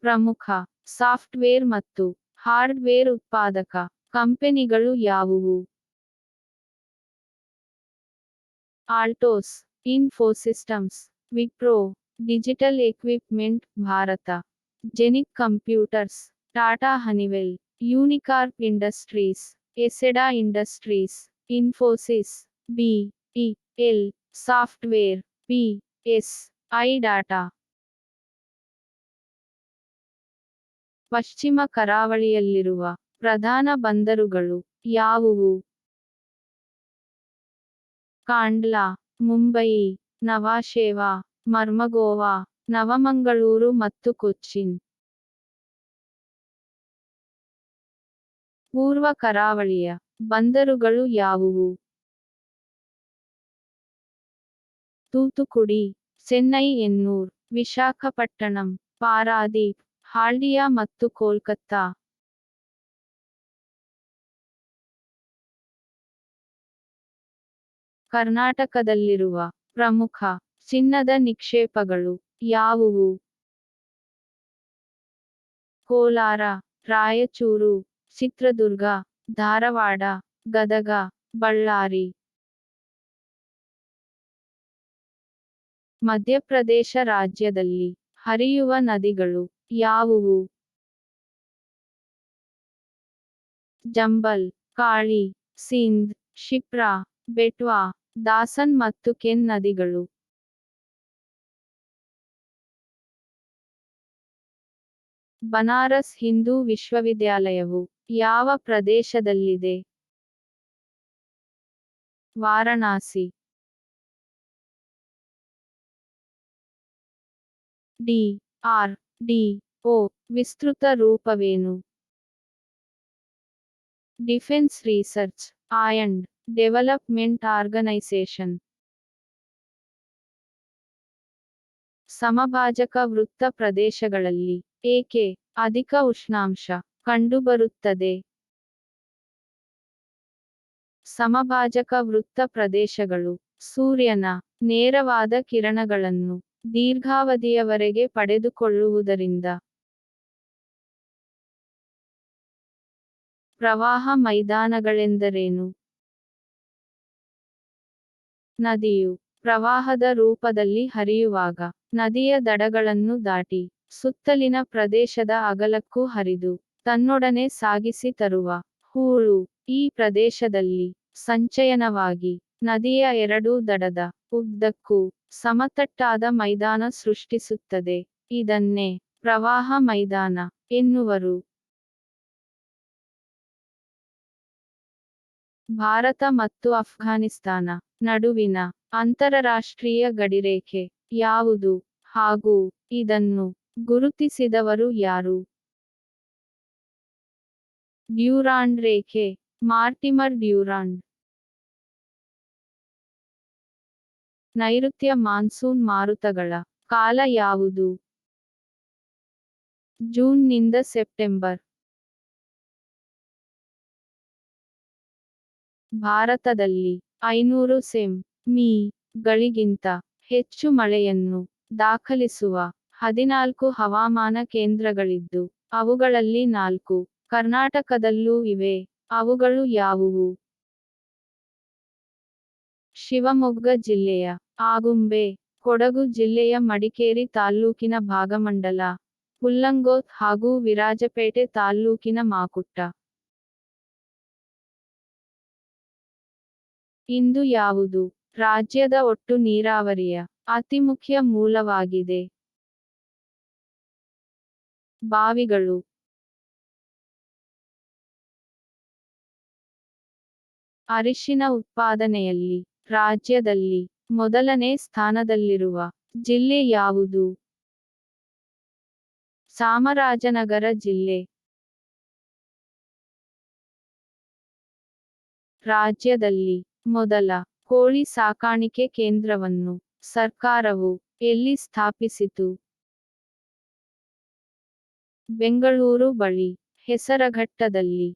ಪ್ರಮುಖ ಸಾಫ್ಟ್ವೇರ್ ಮತ್ತು ಹಾರ್ಡ್ವೇರ್ ಉತ್ಪಾದಕ ಕಂಪನಿಗಳು ಯಾವುವು? Altos, Infosystems, Wipro, Digital Equipment Bharat, Genic Computers, Tata Honeywell, Unicorp Industries, ಎಸೆಡಾ Industries, Infosys, BEL software, PSI Data. ಪಶ್ಚಿಮ ಕರಾವಳಿಯಲ್ಲಿರುವ ಪ್ರಧಾನ ಬಂದರುಗಳು ಯಾವುವು? ಕಾಂಡ್ಲಾ, ಮುಂಬಯಿ, ನವಾಶೇವಾ, ಮರ್ಮಗೋವಾ, ನವಮಂಗಳೂರು ಮತ್ತು ಕೊಚ್ಚಿನ್. ಪೂರ್ವ ಕರಾವಳಿಯ ಬಂದರುಗಳು ಯಾವುವು? ತೂತುಕುಡಿ, ಚೆನ್ನೈ ಎನ್ನೂರ್, ವಿಶಾಖಪಟ್ಟಣಂ, ಪಾರಾದೀಪ್, ಹಾಲ್ಡಿಯಾ ಮತ್ತು ಕೋಲ್ಕತ್ತಾ. ಕರ್ನಾಟಕದಲ್ಲಿರುವ ಪ್ರಮುಖ ಚಿನ್ನದ ನಿಕ್ಷೇಪಗಳು ಯಾವುವು? ಕೋಲಾರ, ರಾಯಚೂರು, ಚಿತ್ರದುರ್ಗ, ಧಾರವಾಡ, ಗದಗ, ಬಳ್ಳಾರಿ. ಮಧ್ಯಪ್ರದೇಶ ರಾಜ್ಯದಲ್ಲಿ ಹರಿಯುವ ನದಿಗಳು ಯಾವುವು? ಜಂಬಲ್, ಕಾಳಿ, ಸಿಂಧ್, ಶಿಪ್ರಾ, ಬೆಟ್ವಾ, ದಾಸನ್ ಮತ್ತು ಕೆನ್ ನದಿಗಳು. ಬನಾರಸ್ ಹಿಂದೂ ವಿಶ್ವವಿದ್ಯಾಲಯವು ಯಾವ ಪ್ರದೇಶದಲ್ಲಿದೆ? ವಾರಣಾಸಿ. ಡಿ.ಆರ್.ಡಿ.ಒ ವಿಸ್ತೃತ ರೂಪವೇನು? Defence research and development organisation. ಸಮಭಾಜಕ ವೃತ್ತ ಪ್ರದೇಶಗಳಲ್ಲಿ ಏಕೆ ಅಧಿಕ ಉಷ್ಣಾಂಶ ಕಂಡುಬರುತ್ತದೆ? ಸಮಭಾಜಕ ವೃತ್ತ ಪ್ರದೇಶಗಳು ಸೂರ್ಯನ ನೇರವಾದ ಕಿರಣಗಳನ್ನು ದೀರ್ಘಾವಧಿಯವರೆಗೆ ಪಡೆದುಕೊಳ್ಳುವುದರಿಂದ. ಪ್ರವಾಹ ಮೈದಾನಗಳೆಂದರೇನು? ನದಿಯು ಪ್ರವಾಹದ ರೂಪದಲ್ಲಿ ಹರಿಯುವಾಗ ನದಿಯ ದಡಗಳನ್ನು ದಾಟಿ ಸುತ್ತಲಿನ ಪ್ರದೇಶದ ಅಗಲಕ್ಕೂ ಹರಿದು ತನ್ನೊಡನೆ ಸಾಗಿಸಿ ತರುವ ಹೂಳು ಈ ಪ್ರದೇಶದಲ್ಲಿ ಸಂಚಯನವಾಗಿ ನದಿಯ ಎರಡೂ ದಡದ ಉದ್ದಕ್ಕೂ ಸಮತಟ್ಟಾದ ಮೈದಾನ ಸೃಷ್ಟಿಸುತ್ತದೆ. ಇದನ್ನೇ ಪ್ರವಾಹ ಮೈದಾನ ಎನ್ನುವರು. ಭಾರತ ಮತ್ತು ಅಫ್ಘಾನಿಸ್ತಾನ ನಡುವಿನ ಅಂತರರಾಷ್ಟ್ರೀಯ ಗಡಿರೇಖೆ ಯಾವುದು ಹಾಗೂ ಇದನ್ನು ಗುರುತಿಸಿದವರು ಯಾರು? ಡ್ಯೂರಾಂಡ್ ರೇಖೆ, ಮಾರ್ಟಿಮರ್ ಡ್ಯೂರಾಂಡ್. ನೈಋತ್ಯ ಮಾನ್ಸೂನ್ ಮಾರುತಗಳ ಕಾಲ ಯಾವುದು? ಜೂನ್ ನಿಂದ ಸೆಪ್ಟೆಂಬರ್. ಭಾರತದಲ್ಲಿ 500 ಸೆಂ.ಮೀ ಗಳಿಗಿಂತ ಹೆಚ್ಚು ಮಳೆಯನ್ನು ದಾಖಲಿಸುವ 14 ಹವಾಮಾನ ಕೇಂದ್ರಗಳಿದ್ದು ಅವುಗಳಲ್ಲಿ 4 ಕರ್ನಾಟಕದಲ್ಲೂ ಇವೆ. ಅವುಗಳು ಯಾವುವು? ಶಿವಮೊಗ್ಗ ಜಿಲ್ಲೆಯ ಆಗುಂಬೆ, ಕೊಡಗು ಜಿಲ್ಲೆಯ ಮಡಿಕೇರಿ ತಾಲ್ಲೂಕಿನ ಭಾಗಮಂಡಲ, ಪುಲ್ಲಂಗೋತ್ ಹಾಗೂ ವಿರಾಜಪೇಟೆ ತಾಲ್ಲೂಕಿನ ಮಾಕುಟ್ಟ. ಇಂದು ಯಾವುದು ರಾಜ್ಯದ ಒಟ್ಟು ನೀರಾವರಿಯ ಅತಿಮುಖ್ಯ ಮೂಲವಾಗಿದೆ? ಬಾವಿಗಳು. ಅರಿಶಿನ ಉತ್ಪಾದನೆಯಲ್ಲಿ ರಾಜ್ಯದಲ್ಲಿ ಮೊದಲನೇ ಸ್ಥಾನದಲ್ಲಿರುವ ಜಿಲ್ಲೆ ಯಾವುದು? ಚಾಮರಾಜನಗರ ಜಿಲ್ಲೆ. ರಾಜ್ಯದಲ್ಲಿ ಮೊದಲ ಕೋಳಿ ಸಾಕಾಣಿಕೆ ಕೇಂದ್ರವನ್ನು ಸರ್ಕಾರವು ಎಲ್ಲಿ ಸ್ಥಾಪಿಸಿತು? ಬೆಂಗಳೂರು ಬಳಿ ಹೆಸರಘಟ್ಟದಲ್ಲಿ.